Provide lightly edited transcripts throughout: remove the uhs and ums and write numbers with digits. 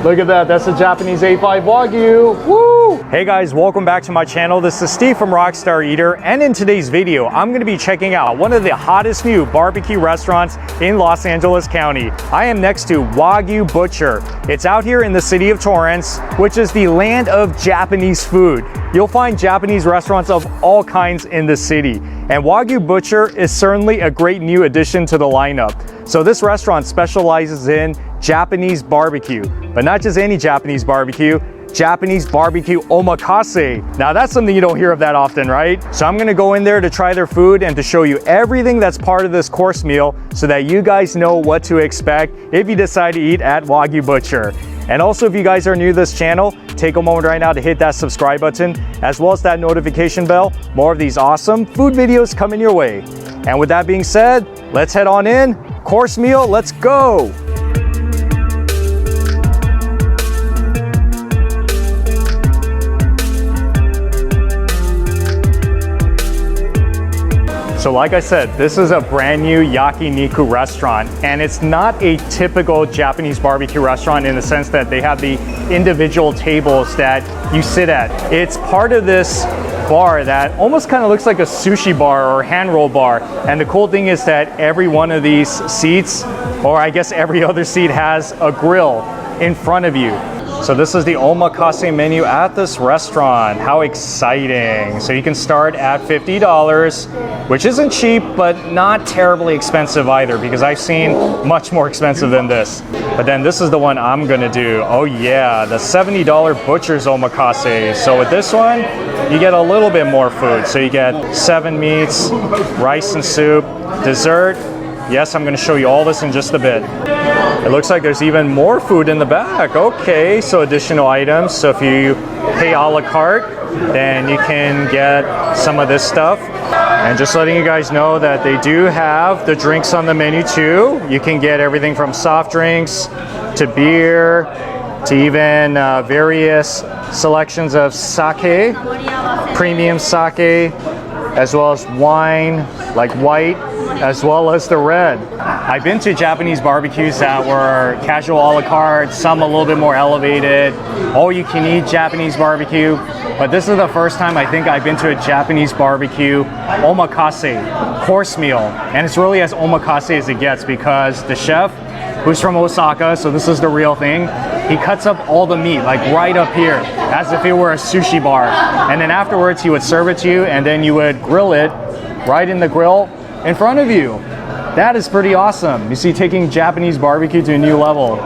Look at that, that's the Japanese A5 Wagyu. Woo! Hey guys, welcome back to my channel. This is Steve from Rockstar Eater, and in today's video, I'm gonna be checking out one of the hottest new barbecue restaurants in Los Angeles County. I am next to Wagyu Butcher. It's out here in the city of Torrance, which is the land of Japanese food. You'll find Japanese restaurants of all kinds in the city, and Wagyu Butcher is certainly a great new addition to the lineup. So this restaurant specializes in Japanese barbecue, but not just any Japanese barbecue, Japanese barbecue omakase. Now that's something you don't hear of that often, right? So I'm gonna go in there to try their food and to show you everything that's part of this course meal so that you guys know what to expect if you decide to eat at Wagyu Butcher. And also, if you guys are new to this channel, take a moment right now to hit that subscribe button, as well as that notification bell. More of these awesome food videos coming your way. And with that being said, let's head on in. Course meal, let's go. So like I said, this is a brand new yakiniku restaurant, and it's not a typical Japanese barbecue restaurant in the sense that they have the individual tables that you sit at. It's part of this bar that almost kind of looks like a sushi bar or hand roll bar. And the cool thing is that every one of these seats, or I guess every other seat, has a grill in front of you. So this is the Omakase menu at this restaurant. How exciting. So you can start at $50, which isn't cheap, but not terribly expensive either, because I've seen much more expensive than this. But then this is the one I'm gonna do. Oh yeah, the $70 Butcher's Omakase. So with this one, you get a little bit more food. So you get 7 meats, rice and soup, dessert. Yes, I'm gonna show you all this in just a bit. It looks like there's even more food in the back. Okay, so additional items. So if you pay a la carte, then you can get some of this stuff. And just letting you guys know that they do have the drinks on the menu too. You can get everything from soft drinks to beer to even various selections of sake, premium sake, as well as wine, like white, as well as the red. I've been to Japanese barbecues that were casual a la carte, some a little bit more elevated, all you can eat Japanese barbecue, but this is the first time I think I've been to a Japanese barbecue omakase course meal, and it's really as omakase as it gets because the chef, who's from Osaka, so this is the real thing, he cuts up all the meat like right up here as if it were a sushi bar, and then afterwards he would serve it to you, and then you would grill it right in the grill in front of you. That is pretty awesome. You see, taking Japanese barbecue to a new level.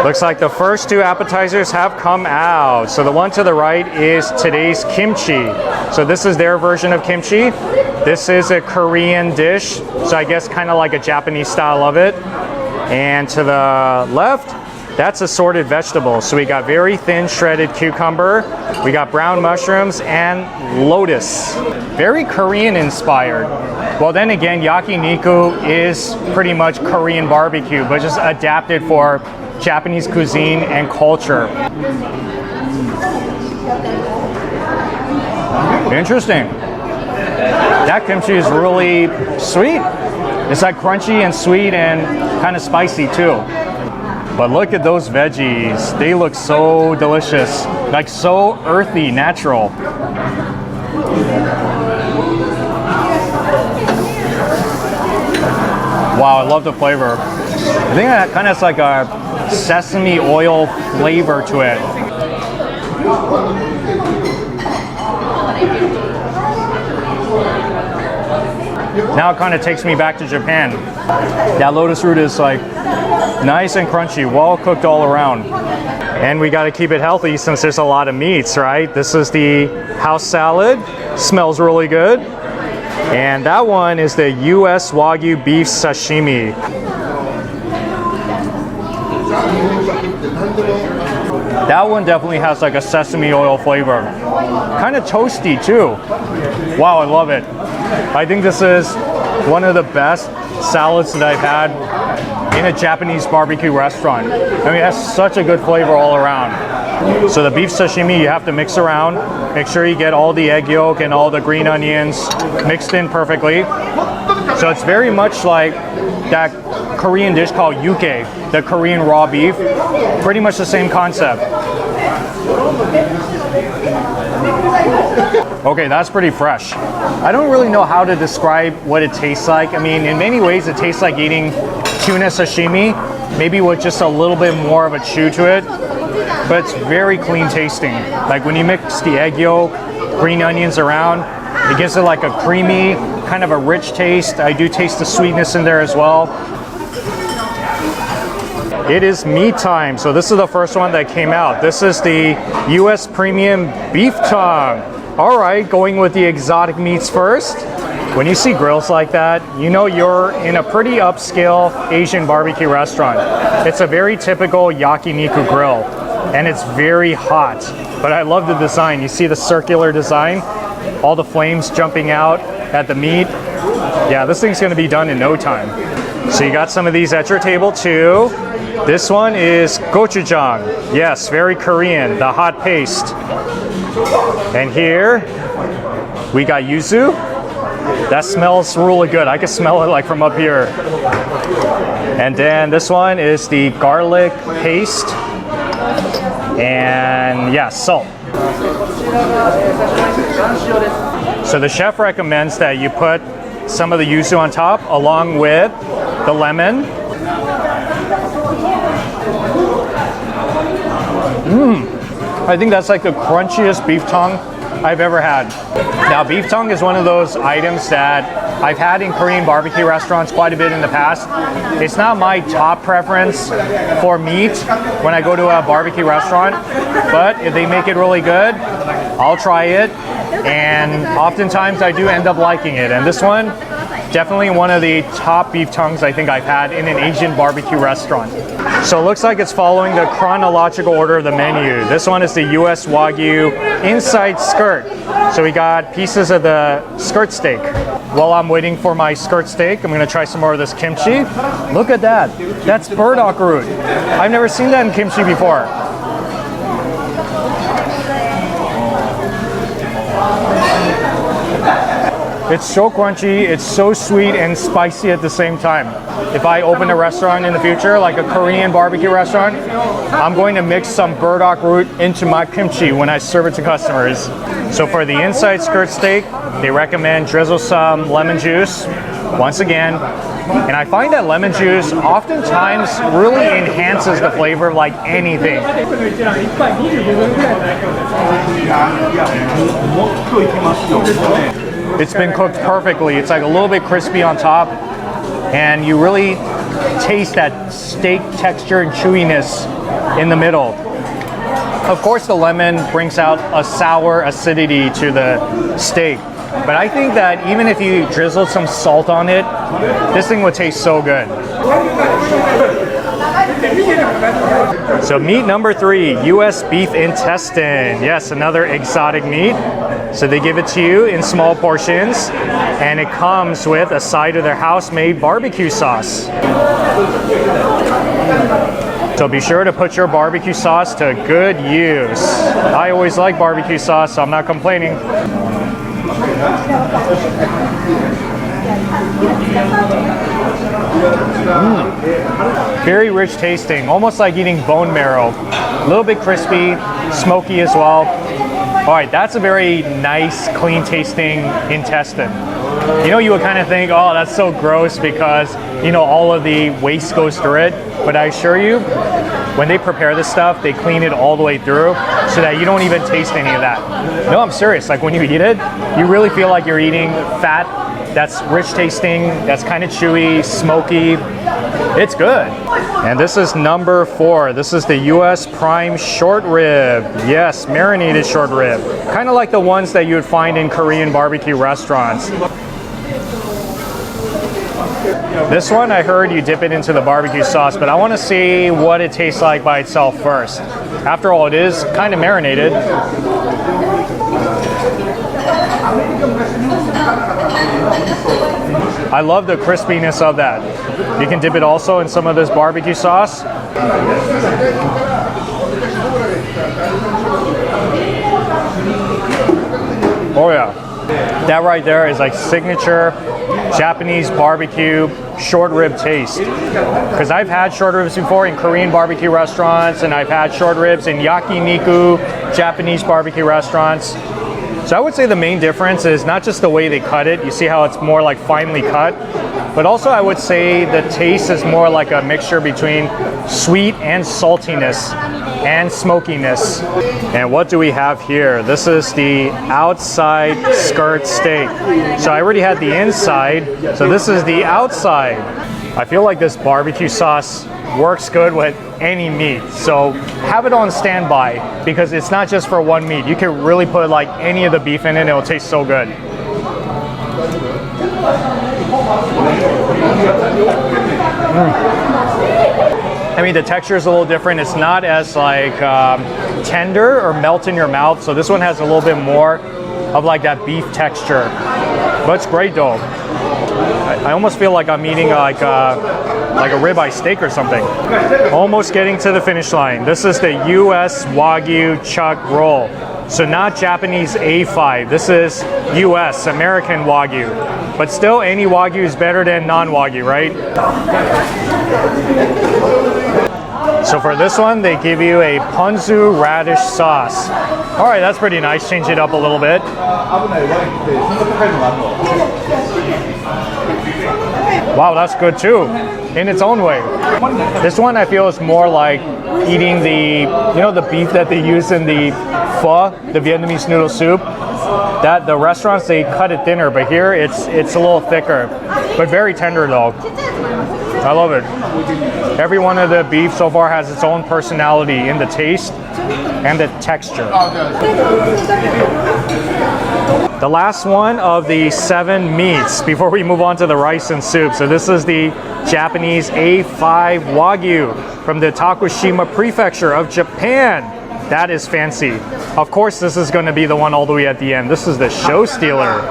Looks like the first 2 appetizers have come out. So the one to the right is today's kimchi. So this is their version of kimchi. This is a Korean dish, so I guess kind of like a Japanese style of it. And to the left, that's assorted vegetables. So we got very thin shredded cucumber, we got brown mushrooms, and lotus. Very Korean inspired. Well, then again, yakiniku is pretty much Korean barbecue, but just adapted for Japanese cuisine and culture. Interesting. That kimchi is really sweet. It's like crunchy and sweet and kind of spicy too. But look at those veggies. They look so delicious, like so earthy, natural. Wow, I love the flavor. I think that kind of has like a sesame oil flavor to it. Now it kind of takes me back to Japan. That lotus root is like nice and crunchy, well cooked all around. And we got to keep it healthy since there's a lot of meats, right? This is the house salad. Smells really good. And that one is the US Wagyu beef sashimi. That one definitely has like a sesame oil flavor. Kind of toasty too. Wow, I love it. I think this is one of the best salads that I've had in a Japanese barbecue restaurant. I mean, it has such a good flavor all around. So the beef sashimi you have to mix around. Make sure you get all the egg yolk and all the green onions mixed in perfectly. So it's very much like that Korean dish called yuke, the Korean raw beef. Pretty much the same concept. Okay, that's pretty fresh. I don't really know how to describe what it tastes like. I mean, in many ways it tastes like eating tuna sashimi, maybe with just a little bit more of a chew to it, but it's very clean tasting. Like when you mix the egg yolk, green onions around, it gives it like a creamy, kind of a rich taste. I do taste the sweetness in there as well. It is meat time. So this is the first one that came out. This is the US Premium Beef Tongue. All right, going with the exotic meats first. When you see grills like that, you know you're in a pretty upscale Asian barbecue restaurant. It's a very typical yakiniku grill, and it's very hot. But I love the design. You see the circular design? All the flames jumping out at the meat. Yeah, this thing's gonna be done in no time. So you got some of these at your table too. This one is gochujang. Yes, very Korean, the hot paste. And here we got yuzu. That smells really good. I can smell it like from up here. And then this one is the garlic paste. And yeah, salt. So the chef recommends that you put some of the yuzu on top along with the lemon. I think that's like the crunchiest beef tongue I've ever had. Now, beef tongue is one of those items that I've had in Korean barbecue restaurants quite a bit in the past. It's not my top preference for meat when I go to a barbecue restaurant, but if they make it really good, I'll try it. And oftentimes I do end up liking it. And this one, definitely one of the top beef tongues I think I've had in an Asian barbecue restaurant. So it looks like it's following the chronological order of the menu. This one is the US Wagyu inside skirt. So we got pieces of the skirt steak. While I'm waiting for my skirt steak, I'm gonna try some more of this kimchi. Look at that, that's burdock root. I've never seen that in kimchi before. It's so crunchy, it's so sweet and spicy at the same time. If I open a restaurant in the future, like a Korean barbecue restaurant, I'm going to mix some burdock root into my kimchi when I serve it to customers. So for the inside skirt steak, they recommend drizzle some lemon juice, once again. And I find that lemon juice oftentimes really enhances the flavor of like anything. It's been cooked perfectly. It's like a little bit crispy on top, and you really taste that steak texture and chewiness in the middle. Of course, the lemon brings out a sour acidity to the steak, but I think that even if you drizzle some salt on it, this thing would taste so good. So meat number 3, US beef intestine. Yes, another exotic meat. So they give it to you in small portions, and it comes with a side of their house-made barbecue sauce. So be sure to put your barbecue sauce to good use. I always like barbecue sauce, so I'm not complaining. Very rich tasting, almost like eating bone marrow. A little bit crispy, smoky as well. All right, that's a very nice, clean tasting intestine. You know, you would kind of think, oh, that's so gross because, you know, all of the waste goes through it. But I assure you, when they prepare this stuff, they clean it all the way through so that you don't even taste any of that. No, I'm serious. Like when you eat it, you really feel like you're eating fat that's rich tasting, that's kind of chewy, smoky. It's good. And this is number 4. This is the US Prime short rib. Yes, marinated short rib. Kind of like the ones that you would find in Korean barbecue restaurants. This one, I heard you dip it into the barbecue sauce, but I want to see what it tastes like by itself first. After all, it is kind of marinated. I love the crispiness of that. You can dip it also in some of this barbecue sauce. Oh yeah, that right there is like signature Japanese barbecue short rib taste. Because I've had short ribs before in Korean barbecue restaurants, and I've had short ribs in yakiniku Japanese barbecue restaurants. So I would say the main difference is not just the way they cut it. You see how it's more like finely cut, but also I would say the taste is more like a mixture between sweet and saltiness and smokiness. And what do we have here? This is the outside skirt steak. So I already had the inside, so this is the outside. I feel like this barbecue sauce works good with any meat, so have it on standby because it's not just for one meat. You can really put like any of the beef in it and it'll taste so good. I mean, the texture is a little different. It's not as like tender or melt in your mouth, so this one has a little bit more of like that beef texture, but it's great though. I almost feel like I'm eating like a ribeye steak or something. Almost getting to the finish line. This is the US Wagyu chuck roll. So not Japanese A5. This is US, American Wagyu. But still, any Wagyu is better than non-Wagyu, right? So for this one, they give you a ponzu radish sauce. All right, that's pretty nice. Change it up a little bit. Wow, that's good too, in its own way. This one I feel is more like eating the, you know, the beef that they use in the pho, the Vietnamese noodle soup. That the restaurants, they cut it thinner, but here it's a little thicker, but very tender though. I love it. Every one of the beef so far has its own personality in the taste and the texture. The last one of the 7 meats before we move on to the rice and soup. So this is the Japanese A5 Wagyu from the Tokushima Prefecture of Japan. That is fancy. Of course, this is going to be the one all the way at the end. This is the show stealer.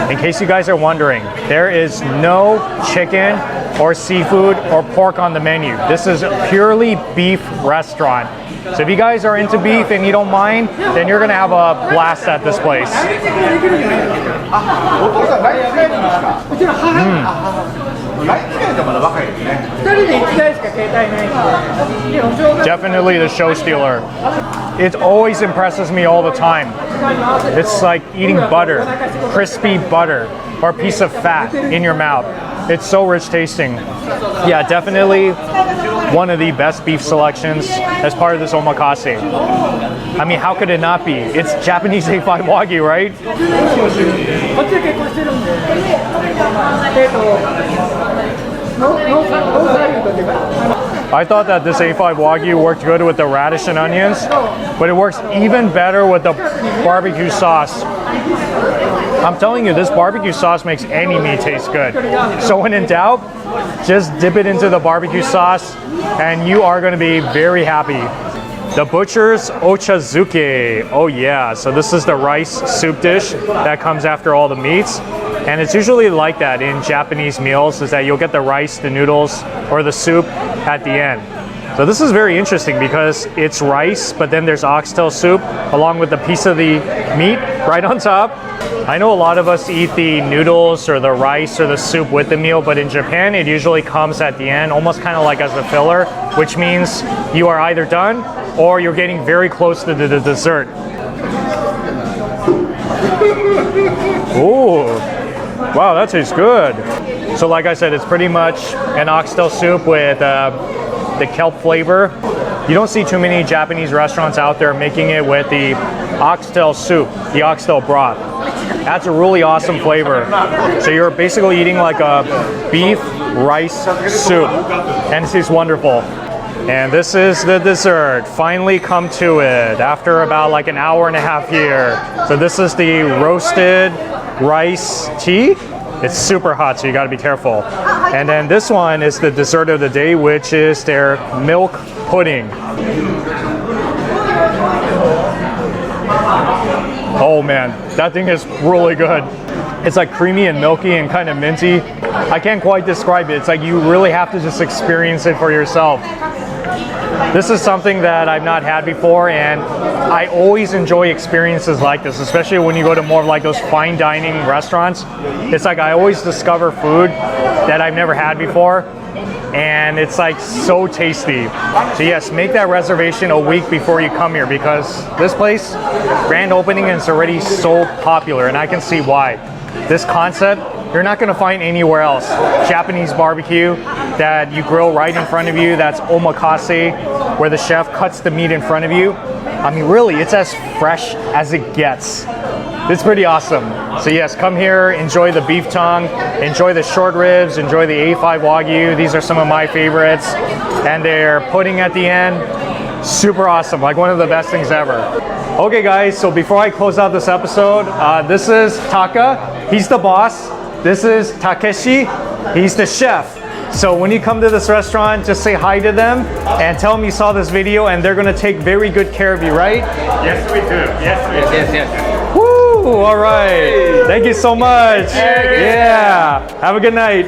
In case you guys are wondering, there is no chicken or seafood or pork on the menu. This is a purely beef restaurant. So if you guys are into beef and you don't mind, then you're gonna have a blast at this place. Definitely the show stealer. It always impresses me all the time. It's like eating butter, crispy butter, or a piece of fat in your mouth. It's so rich tasting. Yeah, definitely one of the best beef selections as part of this omakase. I mean, how could it not be? It's Japanese A5 Wagyu, right? I thought that this A5 Wagyu worked good with the radish and onions, but it works even better with the barbecue sauce. I'm telling you, this barbecue sauce makes any meat taste good. So when in doubt, just dip it into the barbecue sauce and you are going to be very happy. The Butcher's Ochazuke. Oh yeah, so this is the rice soup dish that comes after all the meats. And it's usually like that in Japanese meals, is that you'll get the rice, the noodles, or the soup at the end. So this is very interesting because it's rice, but then there's oxtail soup along with a piece of the meat right on top. I know a lot of us eat the noodles or the rice or the soup with the meal, but in Japan it usually comes at the end, almost kind of like as a filler, which means you are either done or you're getting very close to the dessert. Ooh, wow, that tastes good. So like I said, it's pretty much an oxtail soup with the kelp flavor. You don't see too many Japanese restaurants out there making it with the oxtail soup, the oxtail broth. That's a really awesome flavor. So you're basically eating like a beef rice soup, and it tastes wonderful. And this is the dessert. Finally come to it after about like an hour and a half here. So this is the roasted rice tea. It's super hot, so you gotta be careful. And then this one is the dessert of the day, which is their milk pudding. Oh man, that thing is really good. It's like creamy and milky and kind of minty. I can't quite describe it. It's like you really have to just experience it for yourself. This is something that I've not had before, and I always enjoy experiences like this, especially when you go to more of like those fine dining restaurants. It's like I always discover food that I've never had before, and it's like so tasty. So yes, make that reservation a week before you come here, because this place, grand opening, and it's already so popular, and I can see why. This concept, you're not going to find anywhere else. Japanese barbecue that you grill right in front of you, that's omakase, where the chef cuts the meat in front of you. I mean, really, it's as fresh as it gets. It's pretty awesome. So yes, come here, enjoy the beef tongue, enjoy the short ribs, enjoy the A5 Wagyu. These are some of my favorites. And their pudding at the end, super awesome, like one of the best things ever. Okay guys, so before I close out this episode, this is Taka, he's the boss. This is Takeshi, he's the chef. So when you come to this restaurant, just say hi to them and tell them you saw this video, and they're gonna take very good care of you, right? Yes, we do. Yes, we do. Yes. Woo, all right. Thank you so much. Yeah, have a good night.